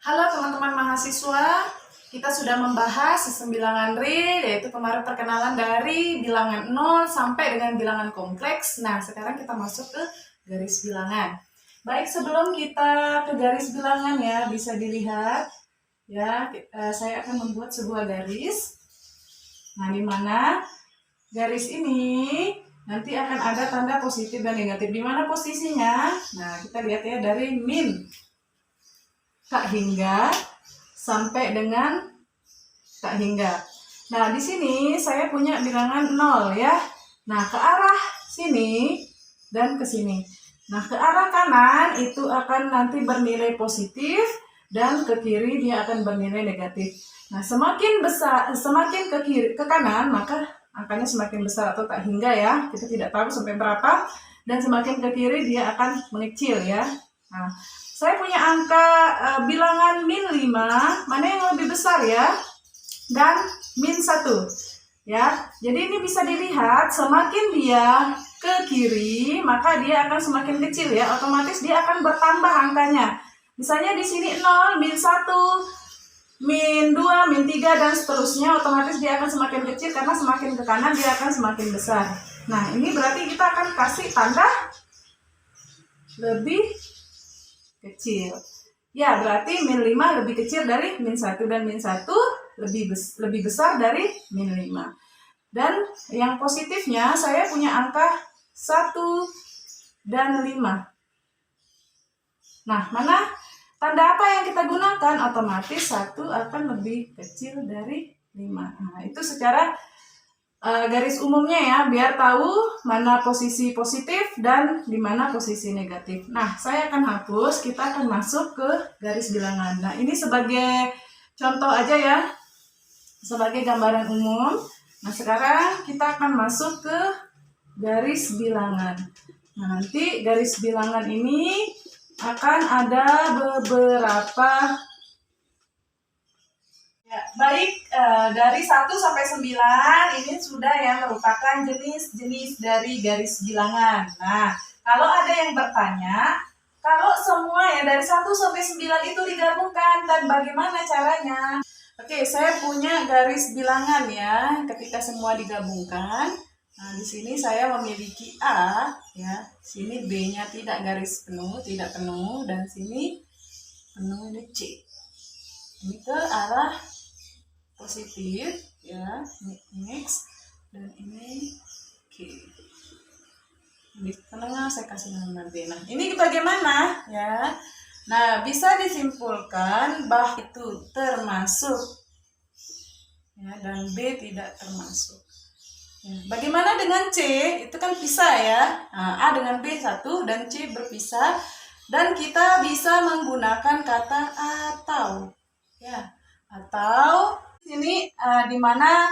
Halo teman-teman mahasiswa, kita sudah membahas sistem bilangan real, yaitu kemarin perkenalan dari bilangan 0 sampai dengan bilangan kompleks. Nah, sekarang kita masuk ke garis bilangan. Baik, sebelum kita ke garis bilangan ya, bisa dilihat ya, saya akan membuat sebuah garis. Nah, di mana garis ini nanti akan ada tanda positif dan negatif. Di mana posisinya? Nah, kita lihat ya dari min tak hingga sampai dengan tak hingga. Nah, di sini saya punya bilangan 0 ya. Nah, ke arah sini dan ke sini. Nah, ke arah kanan itu akan nanti bernilai positif dan ke kiri dia akan bernilai negatif. Nah, semakin besar, semakin ke kiri, ke kanan, maka angkanya semakin besar atau tak hingga ya. Kita tidak tahu sampai berapa, dan semakin ke kiri dia akan mengecil ya. Nah, saya punya angka bilangan min 5, mana yang lebih besar ya? Dan min 1 ya. Jadi ini bisa dilihat semakin dia ke kiri, maka dia akan semakin kecil ya. Otomatis dia akan bertambah angkanya. Misalnya di sini 0, min 1, min 2, min 3 dan seterusnya, otomatis dia akan semakin kecil karena semakin ke kanan dia akan semakin besar. Nah, ini berarti kita akan kasih tanda lebih kecil. Ya, berarti min 5 lebih kecil dari min 1 dan min 1 lebih besar dari min 5. Dan yang positifnya saya punya angka 1 dan 5. Nah, mana tanda apa yang kita gunakan? Otomatis 1 akan lebih kecil dari 5. Nah, itu secara garis umumnya ya, biar tahu mana posisi positif dan di mana posisi negatif. Nah, saya akan hapus, kita akan masuk ke garis bilangan. Nah, ini sebagai contoh aja ya, sebagai gambaran umum. Nah, sekarang kita akan masuk ke garis bilangan. Nah, nanti garis bilangan ini akan ada beberapa. Ya, baik, dari 1 sampai 9 ini sudah yang merupakan jenis-jenis dari garis bilangan. Nah, kalau ada yang bertanya, kalau semua ya dari 1 sampai 9 itu digabungkan dan bagaimana caranya? Oke, saya punya garis bilangan ya, ketika semua digabungkan. Nah, di sini saya memiliki A ya, sini B-nya tidak garis penuh, tidak penuh, dan sini penuh, ini C. Ini ke arah positif ya, ini X dan ini Q. Di tengah saya kasih nama B. Nah, ini bagaimana ya? Nah, bisa disimpulkan bahwa itu termasuk ya, dan B tidak termasuk ya. Bagaimana dengan C? Itu kan pisah ya. Nah, A dengan B satu dan C berpisah, dan kita bisa menggunakan kata atau ya, atau ini di mana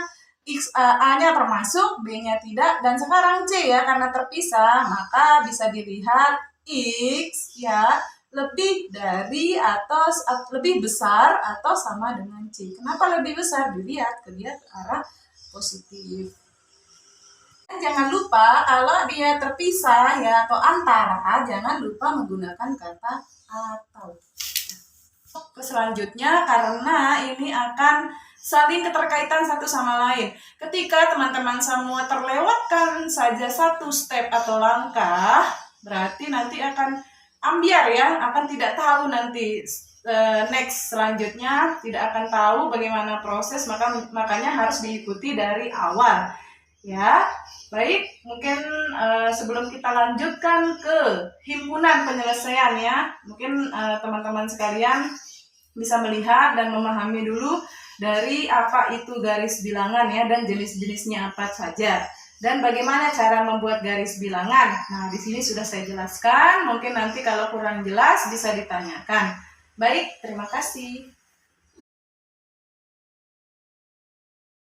A-nya termasuk, B-nya tidak, dan sekarang C ya karena terpisah, maka bisa dilihat X ya lebih dari atau lebih besar atau sama dengan C. Kenapa lebih besar? Dilihat ke arah positif. Dan jangan lupa kalau dia terpisah ya atau antara, jangan lupa menggunakan kata atau. Ke selanjutnya, karena ini akan saling keterkaitan satu sama lain. Ketika teman-teman semua terlewatkan saja satu step atau langkah, berarti nanti akan ambiar ya, akan tidak tahu nanti next selanjutnya, tidak akan tahu bagaimana proses, makanya harus diikuti dari awal. Ya, baik, mungkin sebelum kita lanjutkan ke himpunan penyelesaian ya, mungkin teman-teman sekalian bisa melihat dan memahami dulu dari apa itu garis bilangan ya, dan jenis-jenisnya apa saja, dan bagaimana cara membuat garis bilangan. Nah, di sini sudah saya jelaskan, mungkin nanti kalau kurang jelas bisa ditanyakan. Baik, terima kasih.